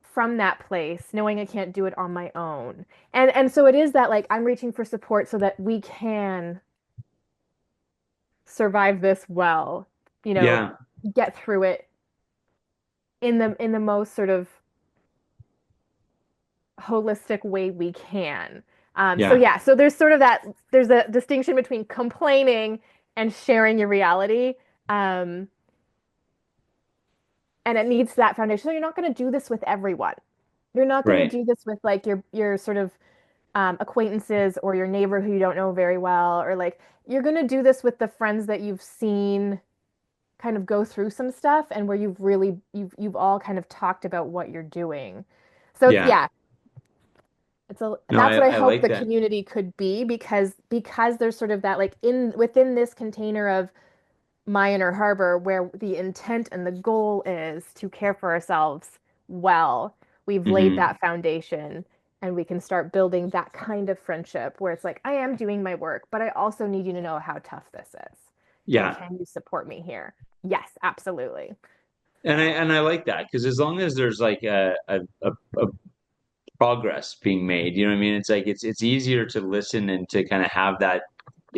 from that place, knowing I can't do it on my own. And so it is that like I'm reaching for support so that we can survive this well, you know, Yeah. get through it in the most sort of holistic way we can. So Yeah. yeah, so there's sort of that there's a distinction between complaining and sharing your reality. Um, and it needs that foundation. So you're not going to do this with everyone. You're not going to Right. do this with like your sort of acquaintances or your neighbor who you don't know very well, or like you're going to do this with the friends that you've seen kind of go through some stuff and where you've all kind of talked about what you're doing. So it's Yeah. yeah, No, that's what I I hope like the that. community could be because there's sort of that like in within this container of My Inner Harbor where the intent and the goal is to care for ourselves well. We've laid Hmm. that foundation and we can start building that kind of friendship where it's like I am doing my work, but I also need you to know how tough this is. And Yeah. can you support me here? Yes, absolutely. And I like that because as long as there's like a progress being made, you know what I mean? It's like it's easier to listen and to kind of have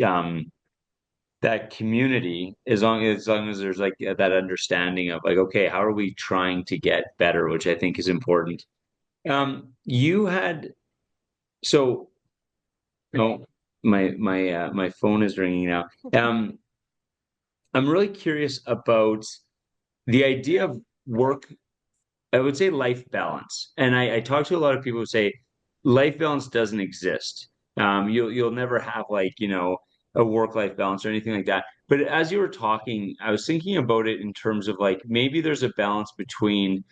um that community as long as there's like that understanding of like, okay, how are we trying to get better, which I think is important. You had so no, my phone is ringing now. I'm really curious about the idea of work. I would say life balance. And I talk to a lot of people who say life balance doesn't exist. You'll never have like, a work-life balance or anything like that. But as you were talking, I was thinking about it in terms of like maybe there's a balance between,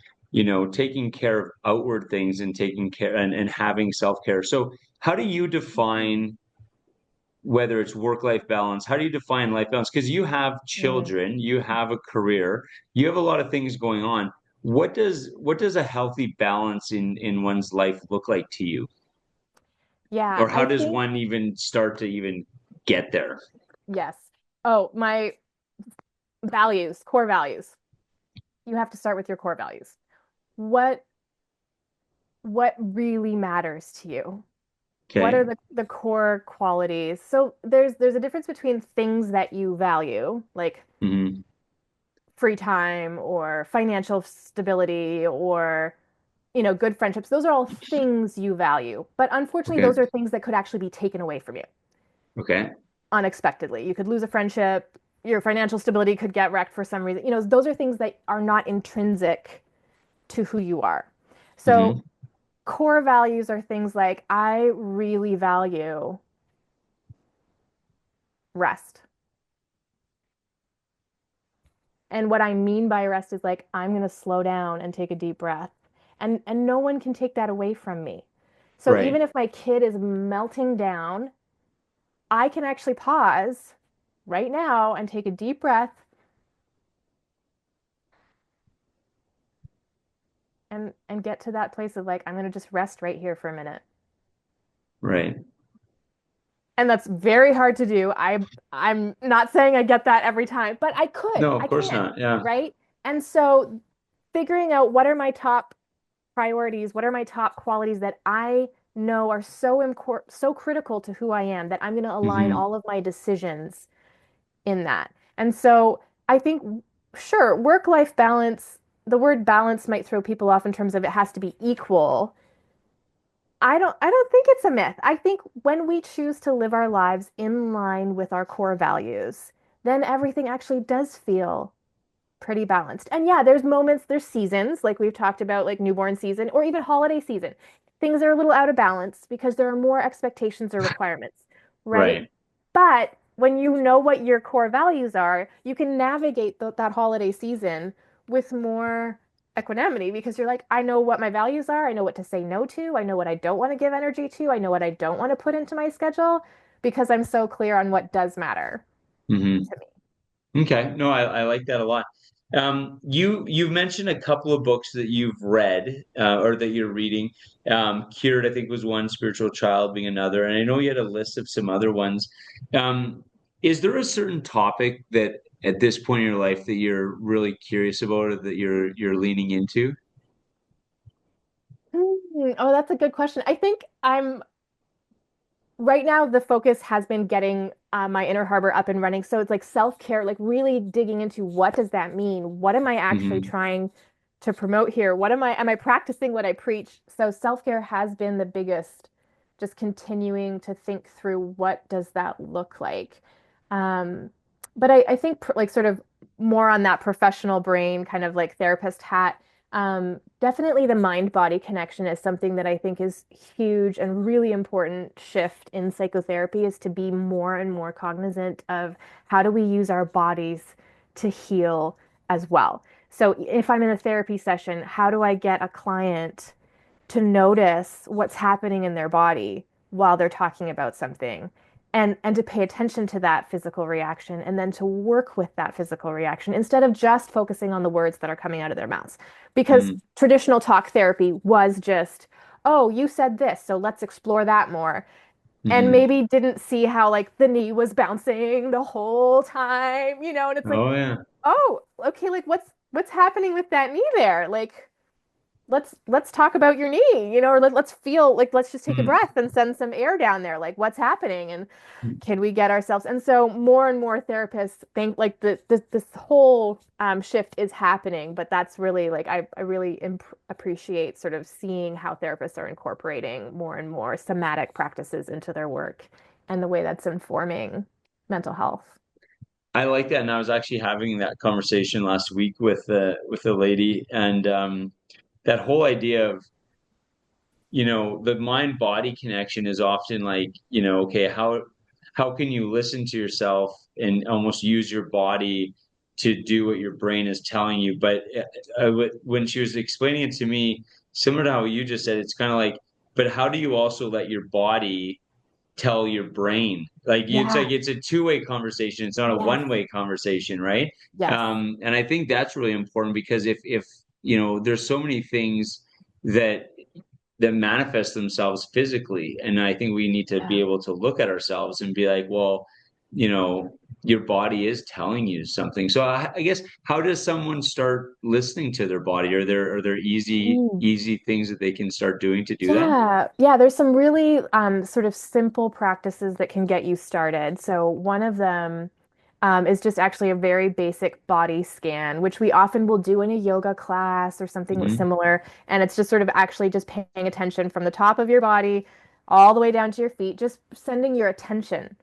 taking care of outward things and taking care and having self-care. So how do you define whether it's work-life balance? How do you define life balance? Because you have Mm. children, you have a career, you have a lot of things going on. What does a healthy balance in one's life look like to you? Yeah, Or how I does think one even start to even get there? yes. Oh, my values, core values. You have to start with your core values. What what really matters to you? What are Okay. the core qualities? So there's a difference between things that you value, like Hmm. free time or financial stability or good friendships. Those are all things you value. But unfortunately, Okay. those are things that could actually be taken away from you Okay. unexpectedly. You could lose a friendship, your financial stability could get wrecked for some reason. Those are things that are not intrinsic to who you are. So Hmm. core values are things like I really value rest. And what I mean by rest is like I'm going to slow down and take a deep breath. And no one can take that away from me. So even Right. if my kid is melting down, I can actually pause right now and take a deep breath and get to that place of like, I'm going to just rest right here for a minute. Right. And that's very hard to do. I'm not saying I get that every time, but No, I of course can, not. Yeah. right? And so figuring out what are my top priorities, what are my top qualities that I know are so critical to who I am that I'm going to align Hmm. all of my decisions in that. And so I think, sure, work-life balance, the word balance might throw people off in terms of it has to be equal. I don't think it's a myth. I think when we choose to live our lives in line with our core values, then everything actually does feel pretty balanced. And yeah, there's moments, there's seasons, like we've talked about, like newborn season or even holiday season. Things are a little out of balance because there are more expectations or requirements, right? Right. But when you know what your core values are, you can navigate that holiday season with more equanimity because you're like, I know what my values are. I know what to say no to. I know what I don't want to give energy to. I know what I don't want to put into my schedule because I'm so clear on what does matter Hmm. to me. Okay. No, I like that a lot. You've mentioned a couple of books that you've read or that you're reading. Cured, I think, was one. Spiritual Child being another, and I know you had a list of some other ones. Um, is there a certain topic that at this point in your life that you're really curious about or that you're leaning into? Oh, that's a good question. I think I'm right now the focus has been getting my inner harbor up and running. So it's like self-care, like really digging into what does that mean? What am I actually Hmm. trying to promote here? What am I practicing what I preach? So self-care has been the biggest, just continuing to think through what does that look like. Um, but I think like sort of more on that professional brain, kind of like therapist hat. Definitely the mind-body connection is something that I think is huge and really important shift in psychotherapy is to be more and more cognizant of how do we use our bodies to heal as well. So if I'm in a therapy session, how do I get a client to notice what's happening in their body while they're talking about something and to pay attention to that physical reaction and then to work with that physical reaction instead of just focusing on the words that are coming out of their mouths because Hmm. traditional talk therapy was just, oh, you said this, so let's explore that more, and Hmm. maybe didn't see how like the knee was bouncing the whole time, and it's like, Oh yeah. oh, okay, like what's happening with that knee there, like let's talk about your knee, or let's feel like let's just take a Mhm. breath and send some air down there. Like what's happening and can we get ourselves? And so more and more therapists think like this whole shift is happening, but that's really like I really appreciate sort of seeing how therapists are incorporating more and more somatic practices into their work and the way that's informing mental health. I like that, and I was actually having that conversation last week with a lady, and that whole idea of the mind body connection is often like okay, how can you listen to yourself and almost use your body to do what your brain is telling you? But when she was explaining it to me, similar to how you just said, it's kind of like, but how do you also let your body tell your brain. Yeah. It's a two-way conversation. It's not a Yes. one-way conversation, right? Yes. And I think that's really important because if there's so many things that manifest themselves physically, and I think we need to be Yeah. able to look at ourselves and be like, well, your body is telling you something. So I guess how does someone start listening to their body? Are there easy things that they can start doing to do that? Yeah, yeah, there's some really sort of simple practices that can get you started. So one of them is just actually a very basic body scan, which we often will do in a yoga class or something Hmm. similar. And it's just sort of actually just paying attention from the top of your body all the way down to your feet, just sending your attention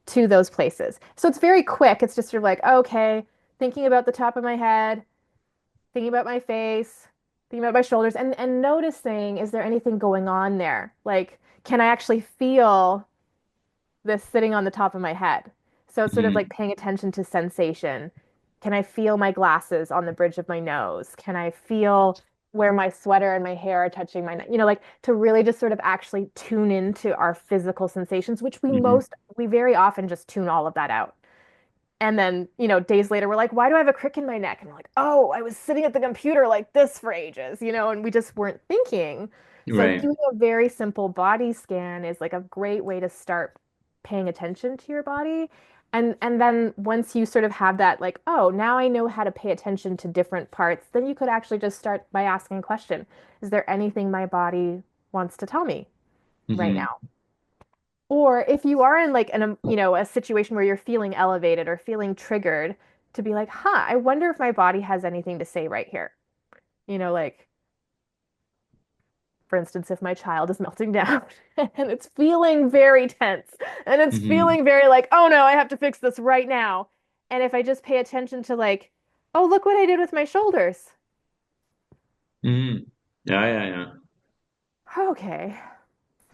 to those places. So it's very quick. It's just sort of like, okay, thinking about the top of my head, thinking about my face, thinking about my shoulders, and noticing, is there anything going on there? Like, can I actually feel this sitting on the top of my head? So it's sort of like Hmm. paying attention to sensation. Can I feel my glasses on the bridge of my nose? Can I feel where my sweater and my hair are touching my neck? Like to really just sort of actually tune into our physical sensations, which Hmm. we very often just tune all of that out And then, days later, we're like, why do I have a crick in my neck? And we're like, oh, I was sitting at the computer like this for ages, and we just weren't thinking. So Right. doing a very simple body scan is like a great way to start paying attention to your body. And then once you sort of have that, like, oh, now I know how to pay attention to different parts, then you could actually just start by asking a question. Is there anything my body wants to tell me right Hmm. now? Or if you are in like a situation where you're feeling elevated or feeling triggered, to be like, huh, I wonder if my body has anything to say right here. Like for instance, if my child is melting down and it's feeling very tense and it's Hmm. feeling very like, oh no, I have to fix this right now. And if I just pay attention to like, oh, look what I did with my shoulders. Hmm. Yeah, yeah, yeah. Okay,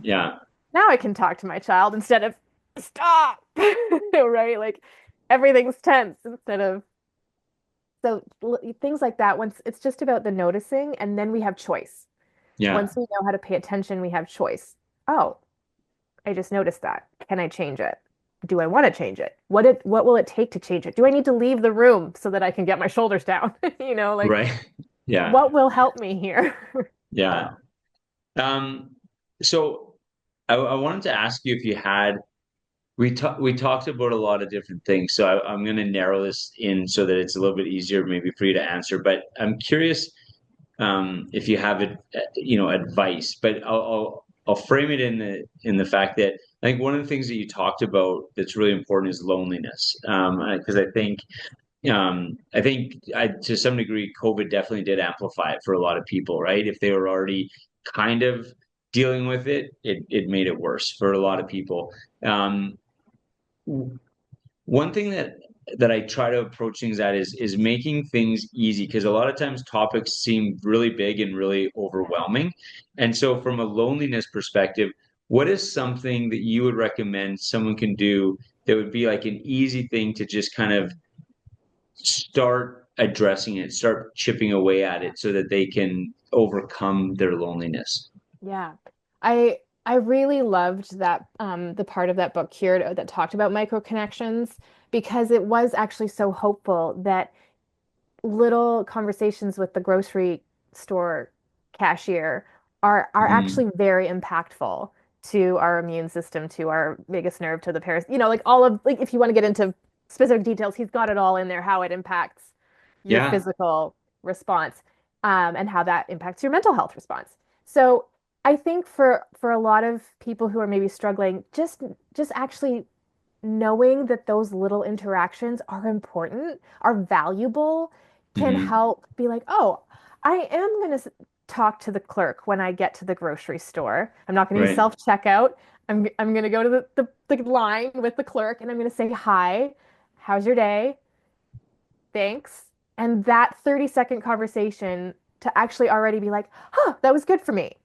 Yeah. now I can talk to my child instead of stop, right? Like everything's tense instead of so things like that, once it's just about the noticing, and then we have choice. Yeah. Once we know how to pay attention, we have choice. Oh, I just noticed that. Can I change it? Do I want to change it? What will it take to change it? Do I need to leave the room so that I can get my shoulders down? Like Right. Yeah. what will help me here? Yeah. Um, so I wanted to ask you if you had we talked about a lot of different things. So I'm going to narrow this in so that it's a little bit easier maybe for you to answer. But I'm curious if you have advice. But I'll frame it in the fact that I think one of the things that you talked about that's really important is loneliness. Because I think to some degree, COVID definitely did amplify it for a lot of people, right? If they were already kind of dealing with it, it made it worse for a lot of people. Um, One thing that I try to approach things at is making things easy because a lot of times topics seem really big and really overwhelming. And so from a loneliness perspective, what is something that you would recommend someone can do that would be like an easy thing to just kind of start addressing it, start chipping away at it so that they can overcome their loneliness? Yeah. I really loved that the part of that book Cured that talked about micro connections because it was actually so hopeful that little conversations with the grocery store cashier are Hmm. actually very impactful to our immune system, to our vagus nerve, to the paras, like all of like if you want to get into specific details, he's got it all in there, how it impacts your Yeah. physical response, and how that impacts your mental health response. So I think for a lot of people who are maybe struggling, just actually knowing that those little interactions are important, are valuable, can Hmm. help be like, oh, I am going to talk to the clerk when I get to the grocery store. I'm not going to use Right. self-checkout. I'm going to go to the line with the clerk and I'm going to say, hi, how's your day? Thanks. And that 30-second conversation to actually already be like, huh, that was good for me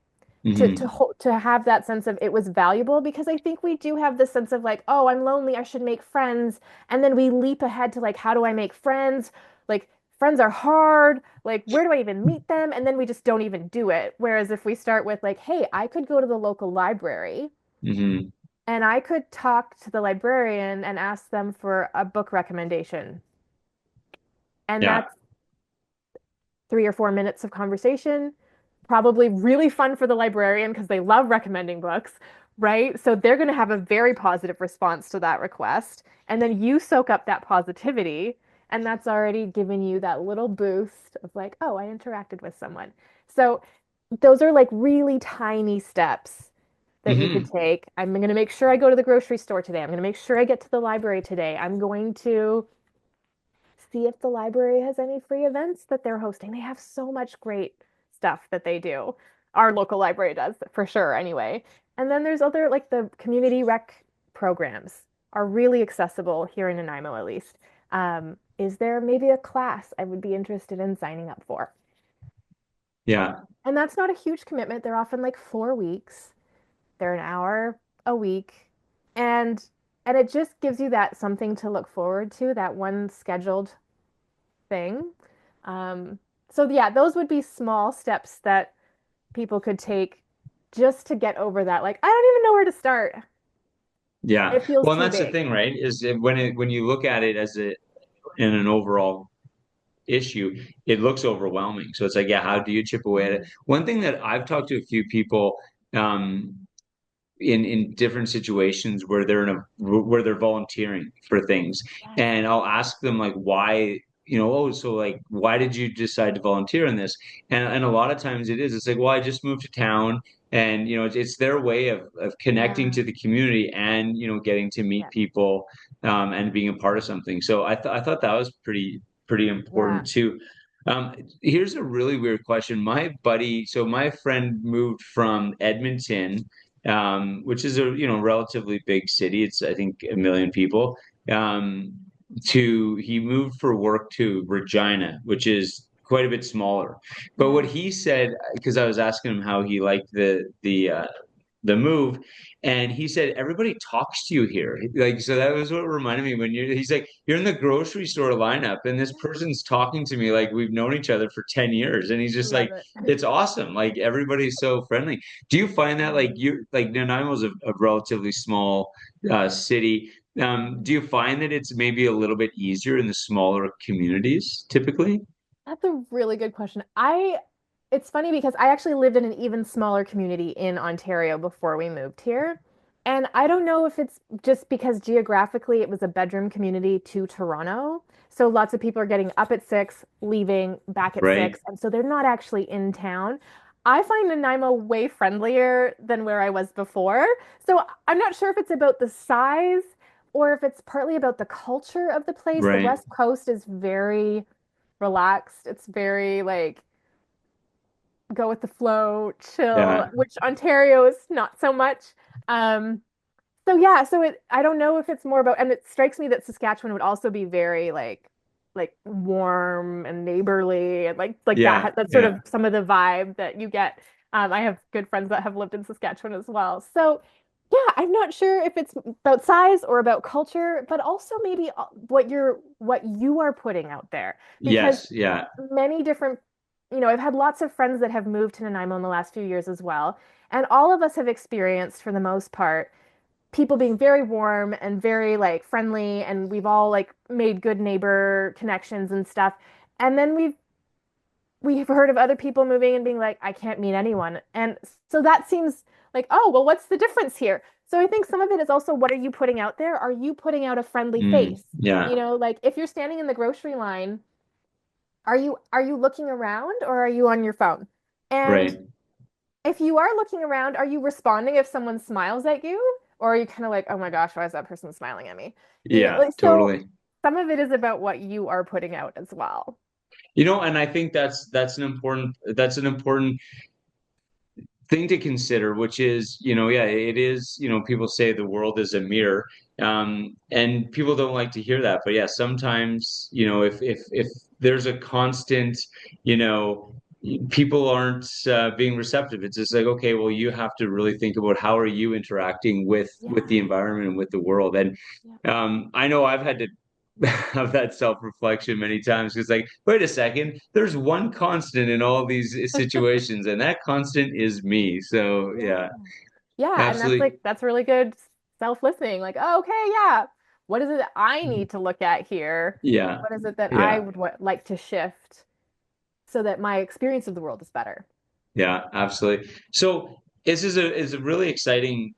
Hmm. to have that sense of it was valuable because I think we do have this sense of like, oh, I'm lonely, I should make friends, and then we leap ahead to like, how do I make friends? Like friends are hard. Like where do I even meet them? And then we just don't even do it. Whereas if we start with like, hey, I could go to the local library Hmm. and I could talk to the librarian and ask them for a book recommendation. And Yeah. that's 3 or 4 minutes of conversation. Probably really fun for the librarian because they love recommending books, right? So they're going to have a very positive response to that request. And then you soak up that positivity, and that's already given you that little boost of like, oh, I interacted with someone. So those are like really tiny steps that you could Hmm. take. I'm going to make sure I go to the grocery store today. I'm going to make sure I get to the library today. I'm going to see if the library has any free events that they're hosting. They have so much great stuff that they do. Our local library does for sure, anyway. And then there's other like the community rec programs are really accessible here in Nanaimo, at least. Is there maybe a class I would be interested in signing up for? Yeah. And that's not a huge commitment. They're often like 4 weeks. They're an hour a week. And and it just gives you that something to look forward to, that one scheduled thing. Um, so yeah, those would be small steps that people could take just to get over that. Like, I don't even know where to start. Yeah. It feels Well, and too that's the big. thing, right? When you look at it as in an overall issue, it looks overwhelming. So it's like, yeah, how do you chip away at it? Mhm. One thing that I've talked to a few people um, in different situations where they're volunteering for things, Yes. and I'll ask them like why. Oh, so like, why did you decide to volunteer in this? And a lot of times it's like, well, I just moved to town, and it's their way of connecting Yeah. to the community and getting to meet Yeah. people and being a part of something. So I thought that was pretty Yeah. important too. Here's a really weird question. So my friend moved from Edmonton, which is a relatively big city. It's I think 1 million people. Um, he moved for work to Regina, which is quite a bit smaller. But what Yeah. he said, because I was asking him how he liked the move, and he said everybody talks to you here. Like, so that was what reminded me when he's like, you're in the grocery store lineup and this person's talking to me like we've known each other for 10 years, and he's I just love like, it. it's awesome, like everybody's so friendly. Do you find that like Mhm. you like Nanaimo's a relatively small city? Do you find that it's maybe a little bit easier in the smaller communities typically? That's a really good question. It's funny because I actually lived in an even smaller community in Ontario before we moved here. And I don't know if it's just because geographically it was a bedroom community to Toronto. So lots of people are getting up at 6, leaving back at Right, 6. And so they're not actually in town. I find Nanaimo way friendlier than where I was before. So I'm not sure if it's about the size or if it's partly about the culture of the place. The right, West Coast is very relaxed. It's very like go with the flow, chill, yeah, which Ontario is not so much. Um, so yeah, so I don't know if it's more about, and it strikes me that Saskatchewan would also be very like warm and neighborly and like that yeah, that's sort yeah, of some of the vibe that you get. I have good friends that have lived in Saskatchewan as well. So yeah, I'm not sure if it's about size or about culture, but also maybe what you are putting out there because yes, yeah, many different, I've had lots of friends that have moved to Nanaimo in the last few years as well. And all of us have experienced, for the most part, people being very warm and very like friendly. And we've all like made good neighbor connections and stuff. And then we've heard of other people moving and being like, I can't meet anyone. And so that seems like, oh, well, what's the difference here? So I think some of it is also what are you putting out there? Are you putting out a friendly face? yeah, Like if you're standing in the grocery line, are you looking around or are you on your phone? And right. if you are looking around, are you responding if someone smiles at you? Or are you kind of like, oh my gosh, why is that person smiling at me? Yeah, Like so totally. some of it is about what you are putting out as well. And I think that's an important thing to consider, which is, yeah, it is, people say the world is a mirror. And people don't like to hear that, but yeah, sometimes, if there's a constant, you know, people aren't being receptive. It's just like, okay, well, you have to really think about how are you interacting with the Yeah. environment and with the world. And Yeah. I know I've had to have that self-reflection many times because like, wait a second, there's one constant in all these situations, and that constant is me. So Yeah. yeah, Yeah, and absolutely. that's really good self-listening. Like, oh, okay, yeah. What is it that I need to look at here? Yeah, What is it that I yeah, would like to shift so that my experience of the world is better? yeah, absolutely. So this is a really exciting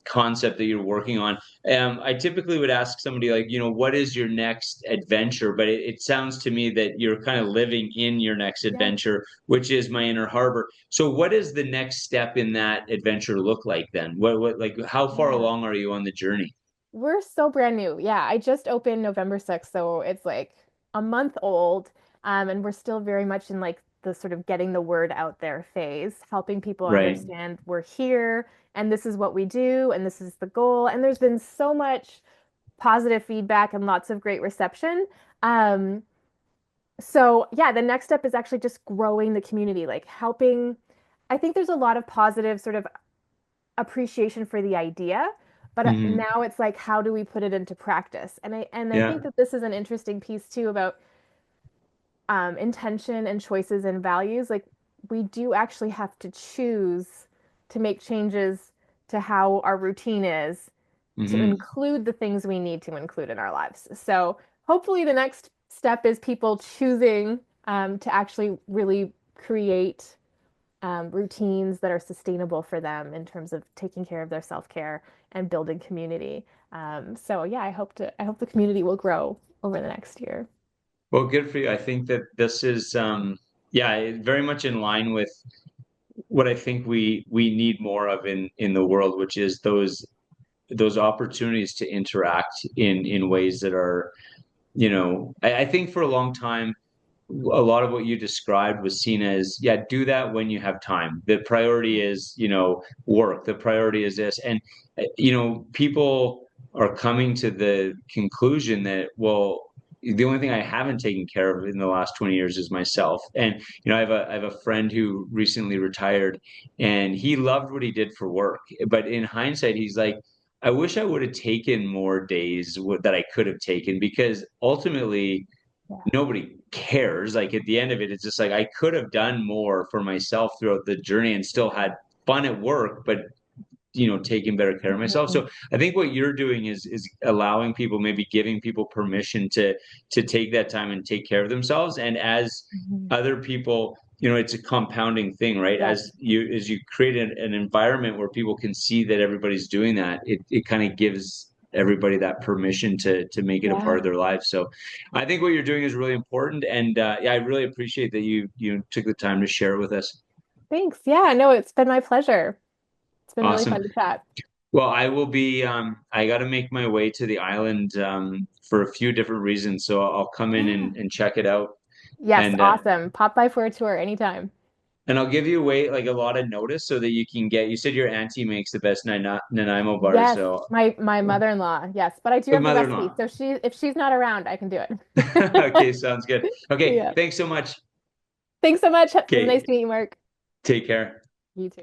concept that you're working on. I typically would ask somebody like, what is your next adventure? But it sounds to me that you're kind of living in your next Yes. adventure, which is My Inner Harbor. So what does the next step in that adventure look like then? Like, how far Yeah. along are you on the journey? We're so brand new. Yeah, I just opened November 6th, so it's like a month old. And we're still very much in like the sort of getting the word out there phase, helping people Right. understand we're here and this is what we do and this is the goal. And there's been so much positive feedback and lots of great reception. Um, so yeah, the next step is actually just growing the community, like helping. I think there's a lot of positive sort of appreciation for the idea, but Hmm. now it's like, how do we put it into practice? And I think Yeah. that this is an interesting piece too about intention and choices and values. Like we do actually have to choose to make changes to how our routine is to Hmm. include the things we need to include in our lives. So hopefully the next step is people choosing to actually really create routines that are sustainable for them in terms of taking care of their self-care and building community. So yeah, I hope the community will grow over the next year. Well, good for you. I think that this is, yeah, very much in line with what I think we need more of in the world, which is those opportunities to interact in ways that are, I think for a long time a lot of what you described was seen as, yeah, do that when you have time. The priority is, work. The priority is this. And, people are coming to the conclusion that, well, the only thing I haven't taken care of in the last 20 years is myself. And, I have a friend who recently retired and he loved what he did for work. But in hindsight, he's like, I wish I would have taken more days that I could have taken because ultimately, Yeah. nobody cares. Like at the end of it, it's just like I could have done more for myself throughout the journey and still had fun at work, but taking better care of myself. Mhm. So I think what you're doing is allowing people, maybe giving people permission to take that time and take care of themselves. And as Mhm. other people, it's a compounding thing, right? Yes. As you create an environment where people can see that everybody's doing that, it kind of gives everybody that permission to make it a part Yeah. of their lives. So I think what you're doing is really important. And yeah, I really appreciate that you took the time to share it with us. Thanks. Yeah, no, it's been my pleasure. It's been really fun Awesome. to chat. Well, I will be, I got to make my way to the island for a few different reasons. So I'll come in Yeah. and check it out. Yes, And awesome. Pop by for a tour anytime. and I'll give you away like a lot of notice so that you can get, you said your auntie makes the best Nanaimo bars. Yes, So my mother-in-law. Yes, but I do your have the recipe. mother-in-law. So if she's not around, I can do Okay, it. sounds good. Okay, Yeah. thanks so much. Thanks so much. It was nice Okay, to meet you, Mark. take care. You too.